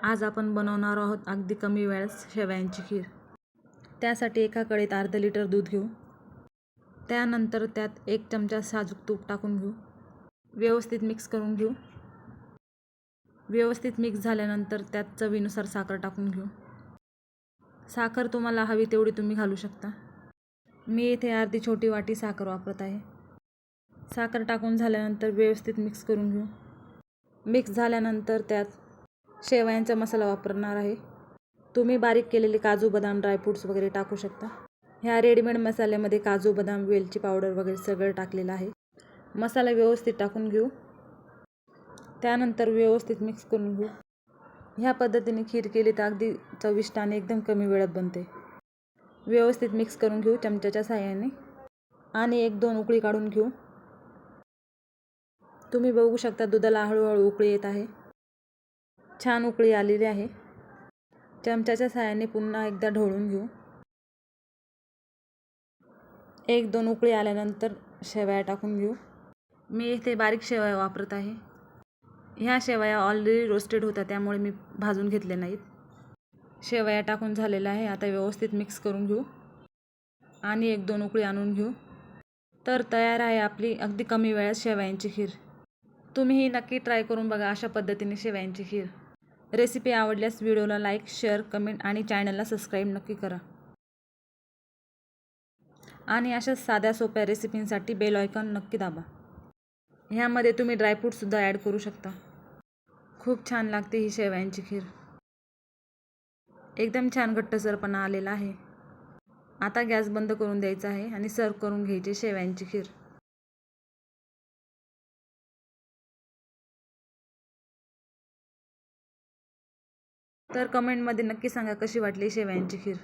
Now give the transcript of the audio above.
आज आपण बनवणार आहोत अगदी कमी वेळात शेवयांची खीर. त्यासाठी एका कढईत अर्धा लिटर दूध घेऊ. त्यानंतर त्यात 1 चमचा साजूक तूप टाकून घेऊ. व्यवस्थित मिक्स करून घेऊ. व्यवस्थित मिक्स झाल्यानंतर त्यात चवीनुसार साखर टाकून घेऊ. साखर तुम्हाला हवी तेवढी तुम्ही घालू शकता. मी इथे अर्धी छोटी वाटी साखर वापरत आहे. साखर टाकून झाल्यानंतर व्यवस्थित मिक्स करून घेऊ. मिक्स झाल्यानंतर त्यात शेवयांचा मसाला वापरणार आहे. तुम्ही बारीक केलेले काजू, बदाम, ड्रायफ्रूट्स वगैरे टाकू शकता. ह्या रेडीमेड मसाल्यामध्ये काजू, बदाम, वेलची पावडर वगैरे सगळं टाकलेलं आहे. मसाला व्यवस्थित टाकून घेऊ. त्यानंतर व्यवस्थित मिक्स करून घेऊ. ह्या पद्धतीने खीर केली तर अगदी चविष्ट आणि एकदम कमी वेळात बनते. व्यवस्थित मिक्स करून घेऊ चमच्याच्या साहाय्याने आणि 1-2 उकळी काढून घेऊ. तुम्ही बघू शकता दुधाला हळूहळू उकळी येत आहे. छान उकळी आलेली आहे. चमच्याच्या साहाय्याने पुन्हा एकदा ढवळून घेऊ. 1-2 उकळी आल्यानंतर शेवया टाकून घेऊ. मी इथे बारीक शेवया वापरत आहे. ह्या शेवया ऑलरेडी रोस्टेड होत्या त्यामुळे मी भाजून घेतले नाहीत. शेवया टाकून झालेलं आहे. आता व्यवस्थित मिक्स करून घेऊ आणि 1-2 उकळी आणून घेऊ. तर तयार आहे आपली अगदी कमी वेळात शेवयांची खीर. तुम्हीही नक्की ट्राय करून बघा अशा पद्धतीने शेवयांची खीर. रेसिपी आवडल्यास व्हिडिओला लाईक, शेअर, कमेंट आणि चॅनलला सबस्क्राईब नक्की करा. आणि अशाच साध्या सोप्या रेसिपींसाठी बेल आयकॉन नक्की दाबा. ह्यामध्ये तुम्ही ड्रायफ्रूटसुद्धा ॲड करू शकता. खूप छान लागते ही शेवयांची खीर. एकदम छान घट्टसरपणा आलेला आहे. आता गॅस बंद करून द्यायचा आहे आणि सर्व करून घ्यायची शेवयांची खीर. तर कमेंटमध्ये नक्की सांगा कशी वाटली शेवयांची खीर.